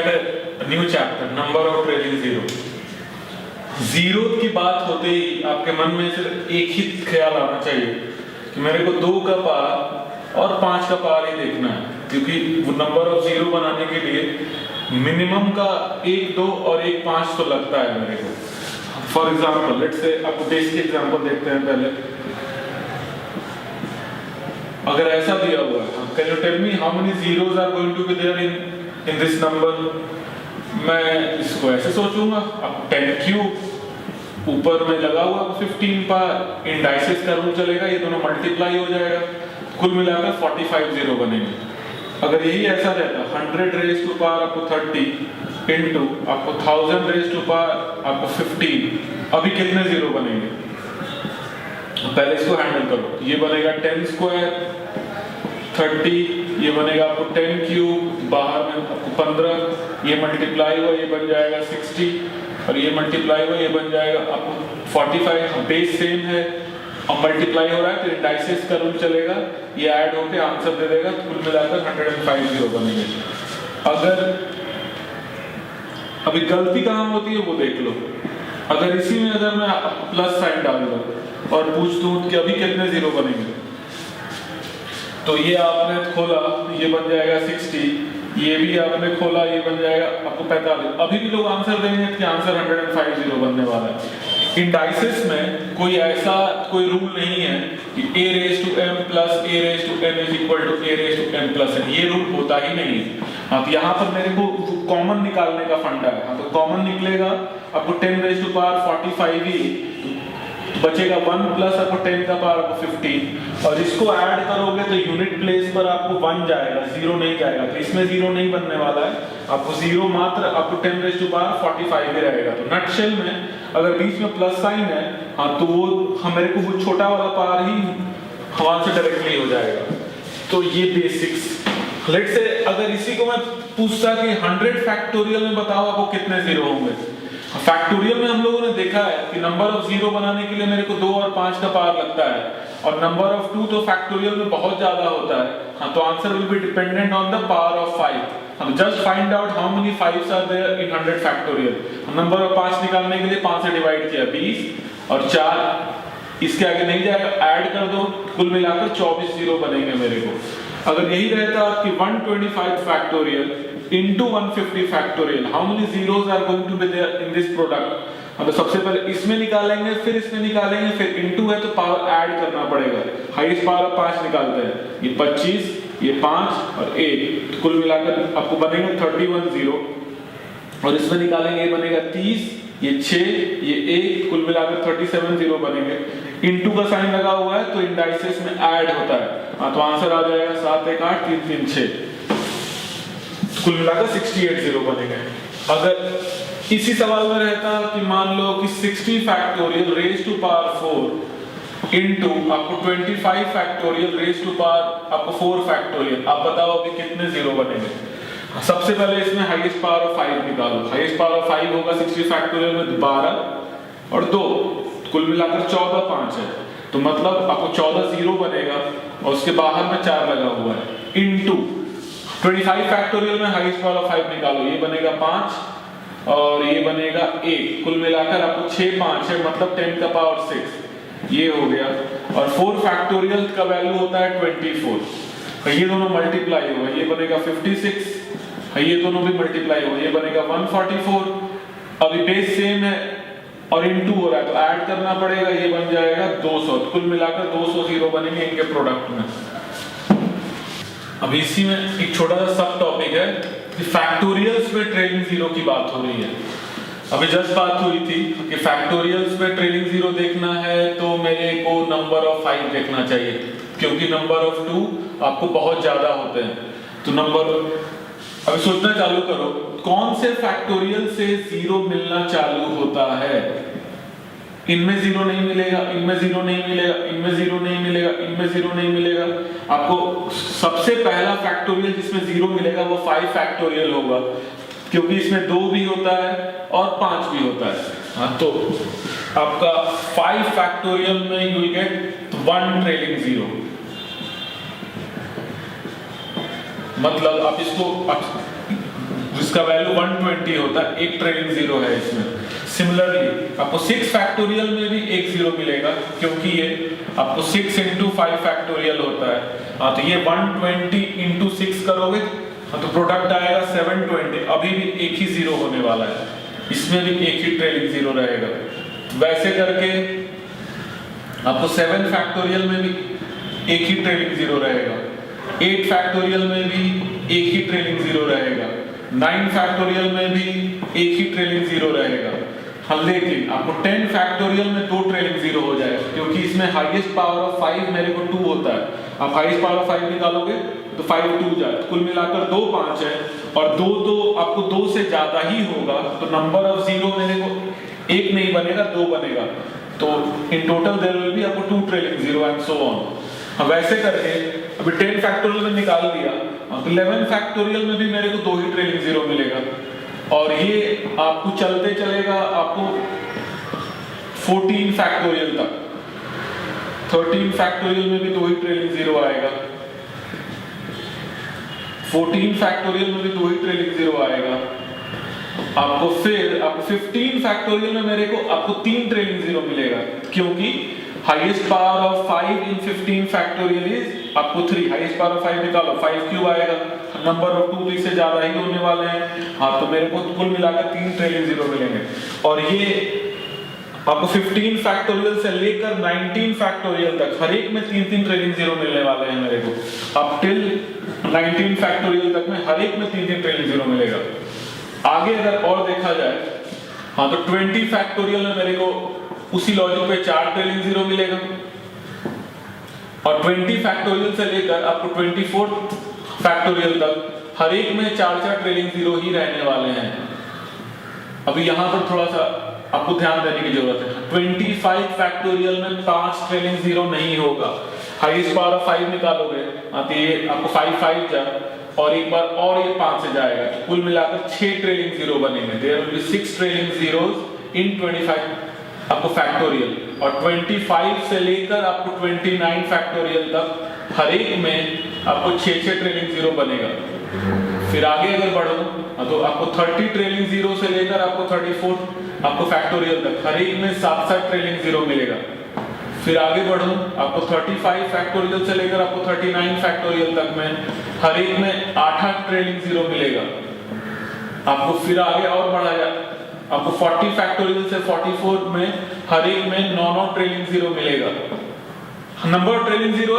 Start a new chapter, number of trailing zero. Zero की बात होते ही आपके मन में सिर्फ एक ही ख्याल आना चाहिए कि मेरे को 2 का पार और 5 का पार ही देखना है, क्योंकि वो नंबर ऑफ जीरो बनाने के लिए मिनिमम का 1, 2 और 1, 5 तो लगता है मेरे को। फॉर एग्जाम्पल लेट्स से आपको बेसिक एग्जाम्पल देखते हैं पहले। अगर ऐसा दिया हुआ है, can you tell me how many zeros are going to be there in this number. मैं इसको ऐसे सोचूंगा, अब 10 क्यूब ऊपर में लगा हुआ 15 पार, इंडाइसेस का रूल चलेगा, ये दोनों मल्टीप्लाई हो जाएगा, कुल मिलाकर 45 जीरो बनेंगे। अगर यही ऐसा रहता 100 रेज टू पावर आपको 30 इनटू आपको 1000 रेज टू पावर आपको 15, अभी कितने जीरो बनेंगे? पहले इसको हैंडल करो। ये बनेगा 10 स्क्वायर 30, ये बनेगा आपको 10 क्यूब, बाहर में आपको 15, ये मल्टीप्लाई हुआ ये बन जाएगा 60, और ये मल्टीप्लाई हुआ ये बन जाएगा आपको 45। बेस सेम है और मल्टीप्लाई हो रहा है तो इंडाइसेस का रूल चलेगा, ये ऐड होके आंसर दे देगा, तो कुल मिलाकर 105 जीरो बनेंगे। अगर अभी गलती कहाँ होती है वो देख लो। अगर इसी में अगर मैं प्लस साइन डाल दूं और पूछ दूं कि अभी कितने जीरो बनेंगे, तो ये आपने खोला ये बन जाएगा 60, ये भी आपने खोला ये बन जाएगा आपको 45। अभी भी लोग आंसर देंगे कि आंसर 105 जीरो बनने वाला है। इंडाइसेस में कोई ऐसा कोई रूल नहीं है कि a raise to m plus a raise to n is equal to a raise to m plus n, ये रूल होता ही नहीं है। हाँ, तो यहाँ पर मेरे को कॉमन निकालने का फंडा है। हाँ, तो कॉमन निकलेगा आपको 10 रेज टू पावर 45 ही, बचेगा 1 प्लस आपको 10 का पावर आपको 15, और इसको ऐड करोगे तो यूनिट प्लेस पर आपको 1 जाएगा, 0 नहीं जाएगा। तो इसमें 0 नहीं बनने वाला है, आपको 0 मात्र आपको 10 रेज टू पावर 45 ही रहेगा। तो नटशेल में अगर बीच में प्लस साइन है, हाँ, तो वो हमारे को वो छोटा वाला पावर ही वहां से डायरेक्टली हो जाएगा। तो ये बेसिक्स। लेट्स से अगर इसी को मैं पूछता कि 100 फैक्टोरियल में बताओ आपको कितने जीरो होंगे। फैक्टोरियल में हम लोगों ने देखा है कि नंबर ऑफ जीरो बनाने के लिए मेरे को 2 और 5 का पावर लगता है, और नंबर ऑफ 2 तो फैक्टोरियल में बहुत ज्यादा होता है। हाँ, तो answer will be dependent on the power of 5। हम just find out how many 5s are there in 100 factorial. Number of 5 निकालने के लिए 5 से डिवाइड किया 20, और 4 इसके आगे नहीं जाएगा, ऐड कर दो, कुल मिलाकर 24 जीरो बनेंगे मेरे को। अगर यही रहता कि 125 factorial into 150 factorial, how many zeros are going to be there in this product? अब तो सबसे पहले इसमें निकालेंगे, फिर इसमें निकालेंगे, फिर into है तो पावर ऐड करना पड़ेगा। हाईएस्ट पावर 5 निकालते हैं, ये 25, ये 5 और 1, कुल मिलाकर आपको बनेगा 31 जीरो, और इसमें निकालेंगे ये बनेगा 30, ये 6, ये 1, कुल मिलाकर 37 जीरो बनेंगे। into का साइन लगा हुआ है तो इंडाइसेस में ऐड होता है। हाँ, तो आंसर आ जाएगा 7, 1, 8, 3, 3, 6, कुल मिलाकर 68 जीरो बनेंगे। अगर इसी सवाल में रहता कि मान लो कि 60 factorial raise to power 4 into आपको 25 फैक्टोरियल रेज टू पावर आपको 4 फैक्टोरियल, आप बताओ अभी कितने जीरो बनेंगे? सबसे पहले इसमें हाईएस्ट पावर ऑफ 5 निकालो। हाईएस्ट पावर ऑफ 5 होगा 60 फैक्टोरियल में 12 और 2, कुल मिलाकर 14, 5 है, तो मतलब आपको 14 जीरो बनेगा, और उसके बाहर में 4 लगा हुआ है। इनटू 25 फैक्टोरियल में हाईएस्ट पावर ऑफ 5 निकालो, ये बनेगा 5 और ये बनेगा 1, कुल मिलाकर आपको 6, 5 है, मतलब 10 का पावर 6, ये हो गया। और 4 फैक्टोरियल का वैल्यू होता है 24, ये दोनों मल्टीप्लाई होगा, ये बनेगा 56, ये दोनों भी मल्टीप्लाई होगा, ये बनेगा 144। अभी बेस सेम है और इनटू हो रहा है तो ऐड करना पड़ेगा, ये बन जाएगा 200, कुल मिलाकर 200 जीरो बनेंगे इनके प्रोडक्ट में। अब इसी में एक छोटा सा सब टॉपिक है कि फैक्टोरियल्स में ट्रेलिंग जीरो की बात हो रही है। अभी जस्ट बात हुई थी कि फैक्टोरियल्स में ट्रेलिंग जीरो देखना है तो मेरे को नंबर ऑफ 5 देखना चाहिए, क्योंकि नंबर ऑफ 2 आपको बहुत ज्यादा होते हैं। तो नंबर अभी सोचना चालू करो, कौन से फैक्टोरियल से जीरो मिलना चालू होता है? इनमें जीरो नहीं मिलेगा, इनमें जीरो नहीं मिलेगा, इनमें जीरो नहीं मिलेगा, इनमें जीरो नहीं मिलेगा। आपको सबसे पहला फैक्टोरियल जिसमें जीरो मिलेगा वो 5 फैक्टोरियल होगा, क्योंकि इसमें 2 भी होता है और 5 भी होता है। हाँ, तो आपका 5 फैक्टोरियल में you will get 1 trailing zero. मतलब आप इसको उसका वैल्यू 120 होता है, एक ट्रेलिंग जीरो है इसमें। सिमिलरली आपको 6 फैक्टोरियल में भी एक जीरो मिलेगा, क्योंकि ये आपको 6 into 5 फैक्टोरियल होता है। हाँ, तो ये 120 into 6 करोगे तो प्रोडक्ट आएगा 720, अभी भी एक ही जीरो होने वाला है, इसमें भी एक ही ट्रेलिंग जीरो रहेगा। वैसे करके आपको 7 फैक्टोरियल में भी एक ही ट्रेलिंग जीरो रहेगा, 8 फैक्टोरियल में भी एक ही ट्रेलिंग जीरो रहेगा, 9 फैक्टोरियल में भी एक ही ट्रेलिंग जीरो रहेगा। हाँ, लेकिन आपको 10 फैक्टोरियल में 2 ट्रेलिंग जीरो हो जाएगा, क्योंकि इसमें हाईएस्ट पावर ऑफ 5 मेरे को 2 होता है। आप हाईएस्ट पावर ऑफ 5 निकालोगे तो 5 2 जाए, कुल मिलाकर 2 5 है, और 2 तो आपको 2 से ज्यादा ही होगा, तो नंबर ऑफ जीरो मेरे को 1 नहीं बनेगा, 2 बनेगा। तो in total there will be आपको 2 trailing zero and so on. वैसे करके अभी 10 फैक्टोरियल में निकाल दिया, तो 11 फैक्टोरियल में भी मेरे को 2 ही ट्रेलिंग जीरो मिलेगा, और ये आपको चलते चलेगा आपको 14 फैक्टोरियल तक। 13 फैक्टोरियल में भी 2 ही ट्रेलिंग जीरो आएगा, 14 फैक्टोरियल में भी 2 ही ट्रेलिंग जीरो आएगा। आपको 15 फैक्टोरियल में मेरे को आपको 3 ट्रेलिंग जीरो मिलेगा, क्योंकि highest power of 5 in 15 factorial is आपको 3। हाईएस्ट पावर ऑफ 5 निकालो, 5 क्यूब आएगा, नंबर ऑफ 2 से ज्यादा ही होने वाले हैं। हाँ, तो मेरे को कुल मिलाकर 3 ट्रेलिंग जीरो मिलेंगे, और ये आपको 15 फैक्टोरियल से लेकर 19 फैक्टोरियल तक हर एक में 3-3 ट्रेलिंग जीरो मिलने वाले हैं मेरे को। अब टिल 19 फैक्टोरियल तक में हर एक में 3-3 ट्रेलिंग जीरो मिलेगा। आगे अगर और देखा जाए, हाँ, तो 20 फैक्टोरियल में मेरे को उसी लॉजिक पे 4 ट्रेलिंग जीरो मिलेगा, और 20 फैक्टोरियल से लेकर आपको 24 फैक्टोरियल तक हर एक में 4-4 ट्रेलिंग जीरो ही रहने वाले हैं। अभी यहाँ पर थोड़ा सा आपको ध्यान देने की जरूरत है। 25 फैक्टोरियल में 5 ट्रेलिंग जीरो नहीं होगा। हाईएस्ट पावर ऑफ 5 निकालोगे तो ये आपको 5 जा, और एक बार और ये 5 से जाएगा, तो कुल मिलाकर 6 ट्रेलिंग जीरो बनेंगे। There will be 6 trailing zeros in 25 आपको फैक्टोरियल, और 25 से लेकर आपको 29 फैक्टोरियल तक हर एक में आपको 6-6 ट्रेलिंग जीरो बनेगा। फिर आगे अगर बढ़ो तो आपको 30 ट्रेलिंग जीरो से लेकर आपको 34 आपको फैक्टोरियल तक हर एक में 7-7 ट्रेलिंग जीरो मिलेगा। फिर आगे बढ़ो आपको 35 फैक्टोरियल से लेकर आपको 39 फैक्टोरियल तक में हर एक में 8-8 ट्रेलिंग जीरो मिलेगा। आपको फिर आगे और बढ़ा जाए, आपको 40 फैक्टोरियल से 44 में हर एक में 9-9 ट्रेलिंग जीरो मिलेगा। नंबर ऑफ ट्रेलिंग जीरो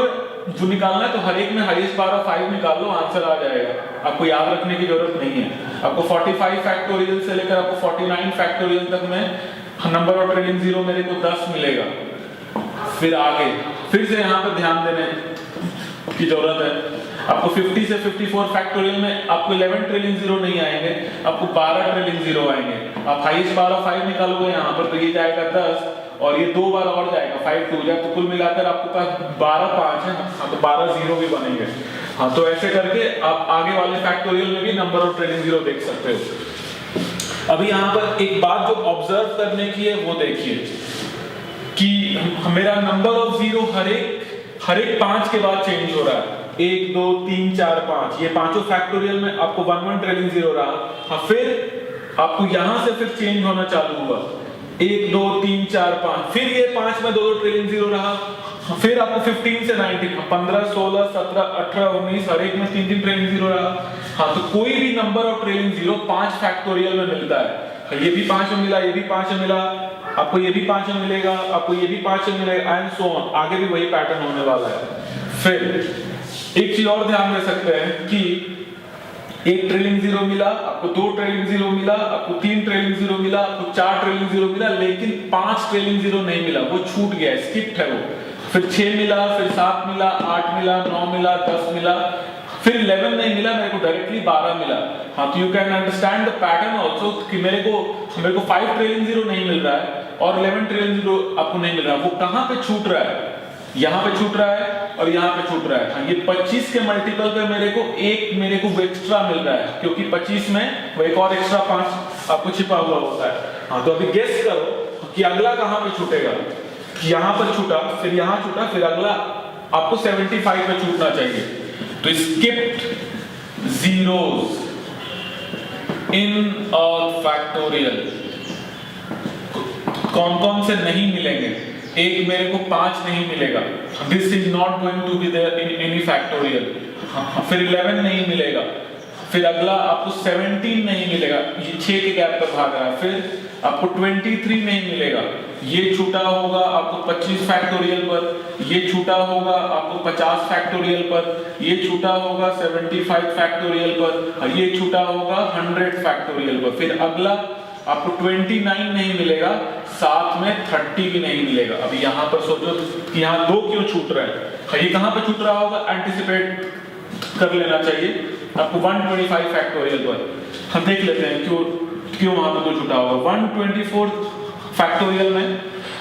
जो निकालना है तो हर एक में हाईएस्ट पावर ऑफ 5 निकाल लो, आंसर आ जाएगा, आपको याद रखने की जरूरत नहीं है। आपको 45 फैक्टोरियल से लेकर आपको 49 फैक्टोरियल तक में नंबर ऑफ ट्रेलिंग जीरो मेरे को 10 मिलेगा। फिर आगे फिर से यहाँ पर ध्यान देने की जरूरत है। आपको 50 से 54 फैक्टोरियल में आपको 11 ट्रेलिंग जीरो नहीं आएंगे, आपको 12 ट्रेलिंग जीरो आएंगे। आप हाईएस्ट पावर ऑफ 5 निकालोगे यहाँ पर तो ये जाएगा 10, और ये 2 बार और जाएगा 5 2 जाए, तो कुल मिलाकर आपके पास 12 5 है। हाँ, तो 12 जीरो भी बनेंगे। हाँ, तो ऐसे करके आप आगे वाले फैक्टोरियल में भी नंबर ऑफ ट्रेलिंग जीरो देख सकते हो। अभी यहाँ पर एक बात जो ऑब्जर्व करने की है वो देखिए कि मेरा नंबर ऑफ जीरो हर एक 5 के बाद चेंज हो रहा है। 1 2 3 4 5 ये पांचों फैक्टोरियल में आपको 1-1 ट्रेलिंग जीरो रहा। हाँ, फिर आपको यहां से फिर चेंज होना चालू हुआ, 1 2 3 4 5, फिर ये 5 में 2-2 ट्रेलिंग जीरो रहा। फिर आपको 15 से 19 15 16 17 18 19 हर एक में 3-3 ट्रेलिंग जीरो रहा। हाँ, तो कोई भी number of trailing zero 5 factorial में मिलता है। ये भी 5 में मिला, ये भी 5 में मिला, आपको ये भी 5 में मिलेगा, आपको ये भी 5 में मिलेगा, एंड सो ऑन। आगे भी वही पैटर्न होने वाला है। फिर एक चीज और ध्यान दे सकते हैं कि 1 ट्रेलिंग जीरो मिला, आपको 2 ट्रेलिंग जीरो मिला, आपको 3 ट्रेलिंग जीरो मिला, आपको 4 ट्रेलिंग जीरो मिला, लेकिन 5 ट्रेलिंग जीरो नहीं मिला, वो छूट गया, स्किप्ड है वो। फिर 6 मिला, फिर 7 मिला, 8 मिला, 9 मिला, 10 मिला, फिर 11 नहीं मिला, मेरे को डायरेक्टली 12 मिला। हाँ, तो you can understand the pattern also कि मेरे को 5 ट्रेलिंग जीरो नहीं मिल रहा है और 11 ट्रेलिंग जीरो आपको नहीं मिल रहा है। वो कहां पे छूट रहा है? यहाँ पे छूट रहा है और यहाँ पे छूट रहा है। हाँ, ये 25 के मल्टीपल पे मेरे को एक्स्ट्रा मिल रहा है, क्योंकि 25 में वो एक और एक्स्ट्रा 5 आपको छिपा हुआ होता है। हाँ, तो अभी गेस करो कि अगला कहाँ पे छूटेगा। यहाँ पर छूटा, फिर यहाँ छूटा, फिर अगला आपको 75 पे छूटना चाहिए। तो स्किप्ड जीरोस, इन अ फैक्टोरियल कौन कौन से नहीं मिलेंगे? एक मेरे को 5 नहीं मिलेगा, this is not going to be there in any factorial. फिर 11 नहीं मिलेगा, फिर अगला आपको 17 नहीं मिलेगा, ये 6 के गैप पर भाग रहा है। फिर आपको 23 नहीं मिलेगा, ये छूटा होगा आपको 25 फैक्टोरियल पर, ये छूटा होगा आपको 50 फैक्टोरियल पर, ये छूटा होगा 75 फैक्टोरियल पर, और ये छूटा होगा 100 फैक्टोरियल पर। फिर अगला आपको 29 नहीं मिलेगा, साथ में 30 भी नहीं मिलेगा। अब यहाँ पर सोचो कि यहाँ 2 क्यों छूट रहे हैं? ये कहाँ पे छूट रहा होगा? एंटिसिपेट कर लेना चाहिए आपको 125 फैक्टोरियल पर। हम देख लेते हैं क्यों वहां पे 2 छूटा होगा। 124 फैक्टोरियल में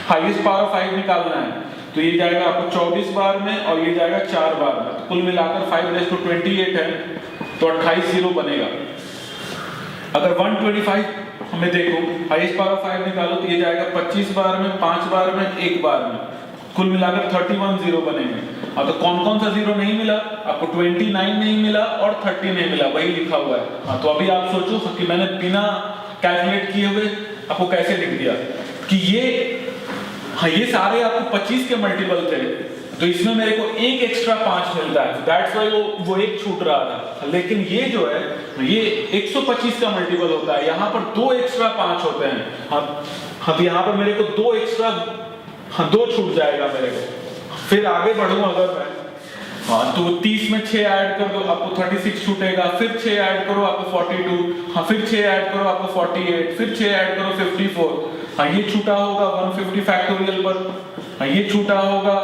हाईएस्ट पावर 5 निकालना है, तो ये जाएगा आपको 24 बार में और ये जाएगा 4 बार में, तो कुल मिलाकर 5⁻28 है, तो 28 जीरो बनेगा। अगर 125 हमें देखो हाईएस्ट पावर 5 निकालो तो ये जाएगा 25 बार में, 5 बार में, 1 बार में, कुल मिलाकर 31 जीरो बनेंगे। अब तो कौन कौन सा जीरो नहीं मिला? आपको 29 नहीं मिला और 30 नहीं मिला, वही लिखा हुआ है। हाँ, तो अभी आप सोचो कि मैंने बिना कैलकुलेट किए हुए आपको कैसे लिख दिया कि ये सारे आपको 25 के मल्टीपल थे, तो इसमें मेरे को एक एक्स्ट्रा 5 मिलता है, दैट्स व्हाई वो एक छूट रहा था। लेकिन ये जो है ये 125 का मल्टीपल होता है, यहाँ पर 2 एक्स्ट्रा 5 होते हैं। हाँ, तो यहाँ पर मेरे को 2 एक्स्ट्रा 2 छूट जाएगा मेरे को। फिर आगे बढ़ूं अगर मैं, तो 30 में 6 ऐड कर दो आपको 36 छूटेगा, फिर 6 ऐड करो आपको 42, फिर 6 ऐड करो आपको 48, फिर 6 ऐड करो 54। ये छूटा होगा 150 फैक्टोरियल पर, ये छूटा होगा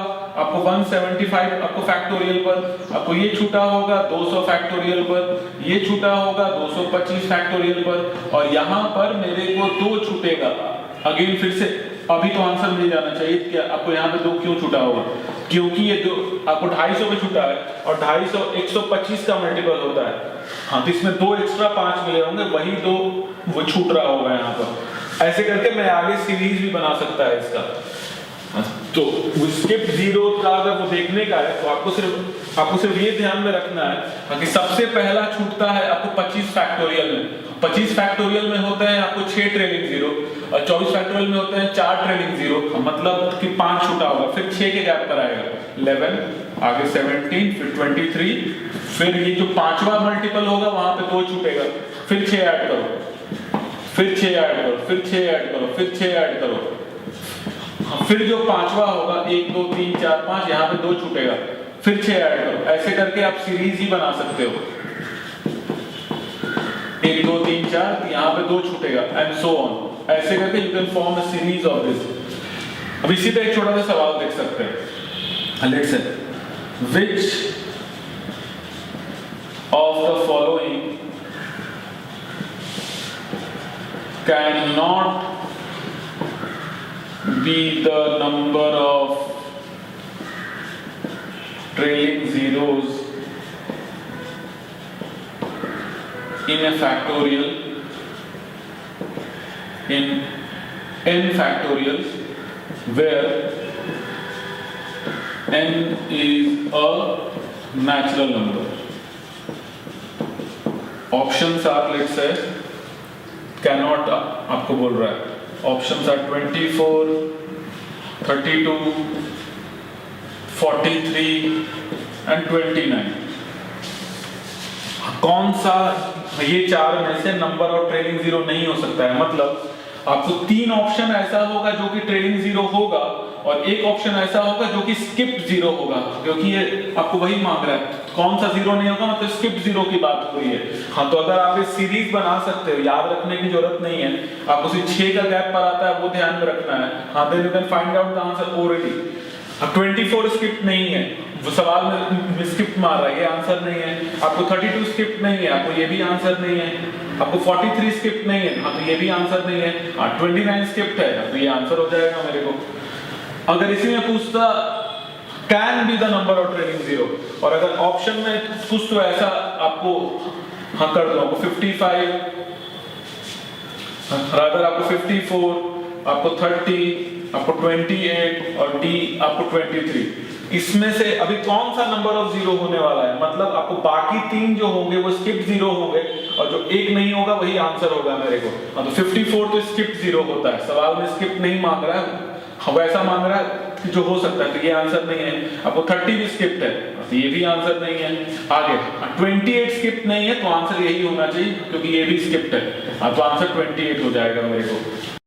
आपको 175 आपको फैक्टोरियल पर, आपको ये छूटा होगा 200 फैक्टोरियल पर, ये छूटा होगा 225 फैक्टोरियल पर, और यहाँ पर मेरे को 2 छूटेगा। अगेन फिर से अभी तो आंसर मिल जाना चाहिए कि आपको यहाँ पे 2 क्यों छूटा होगा, क्योंकि ये 2 आपको 250 पे छूटा है और 250 125 का मल्टीपल होता है। हाँ, तो इसमें 2 एक्स्ट्रा 5 मिले होंगे, वही 2 वो छूट रहा होगा यहाँ पर। ऐसे करके मैं आगे सीरीज भी बना सकता है इसका। तो स्किप जीरो का अगर वो देखने का है तो आपको सिर्फ ये ध्यान में रखना है कि सबसे पहला छूटता है आपको 25 फैक्टोरियल में। 25 फैक्टोरियल में होते हैं आपको 6 ट्रेलिंग जीरो, और 24 फैक्टोरियल में होते हैं 4 ट्रेलिंग जीरो, मतलब कि 5 छूटा होगा। फिर 6 के गैप पर आएगा 11, आगे 17, फिर 23, फिर ये जो 5वां मल्टीपल होगा वहां पे 2 छूटेगा, फिर 6 ऐड करो, फिर 6 ऐड करो, फिर 6 ऐड करो, फिर 6 ऐड करो, फिर जो 5वां होगा 1 2 3 4 5, यहाँ पे 2 छूटेगा, फिर 6 ऐड करो। ऐसे करके आप सीरीज ही बना सकते हो, 1 2 3 4, यहाँ पे 2 छूटेगा एंड सो ऑन। ऐसे करके you can form a series of this. अब इसी पे एक छोटा सा सवाल देख सकते हैं। Let's say which of the following can not be the number of trailing zeros in a factorial in n factorials where n is a natural number. Options are, let's say, cannot, आपको बोल रहा है options are 24, 32, 43 and 29। कौन सा ये 4 में से number of trailing zero नहीं हो सकता है? मतलब आपको 3 ऑप्शन ऐसा होगा जो कि ट्रेलिंग जीरो होगा और एक ऑप्शन ऐसा होगा जो कि स्किप्ड जीरो होगा, क्योंकि ये आपको वही मांग रहा है कौन सा जीरो नहीं होगा, मतलब स्किप्ड जीरो की बात हो रही है। हाँ, तो अगर आप इस सीरीज बना सकते हो, याद रखने की जरूरत नहीं है, आपको सिर्फ 6 का गैप पर आता है वो ध्यान में रखना है। हाँ, then you can find out the answer already. अब 24 स्किप्ड नहीं है, वो सवाल में स्किप्ड मार रहा है, ये आंसर नहीं है। आपको 32 स्किप्ड नहीं है, आपको ये भी आंसर नहीं है। आपको 43 स्किप्ड नहीं है, हाँ, तो ये भी आंसर नहीं है। हाँ, 29 स्किप्ड है, तो ये आंसर हो जाएगा मेरे को। अगर इसी में पूछता can be the number of trailing zero, और अगर ऑप्शन में कुछ तो ऐसा आपको हाँ कर दो, आपको 55, रादर आपको 54, आपको 30, आपको 28 और डी आपको 23, इसमें से अभी कौन सा नंबर ऑफ जीरो होने वाला है, मतलब आपको बाकी 3 जो होंगे वो स्किप जीरो होंगे और जो एक नहीं होगा वही आंसर होगा मेरे को। तो 54 तो स्किप जीरो होता है, सवाल में स्किप नहीं मांग रहा है, वैसा मांग रहा है कि जो हो सकता है, तो ये आंसर नहीं है। आपको 30 भी स्किप्ड है, तो ये भी आंसर नहीं है। आगे 28 स्किप नहीं है, तो आंसर यही होना चाहिए क्योंकि ये भी स्किप्ड है, तो आंसर 28 हो जाएगा मेरे को।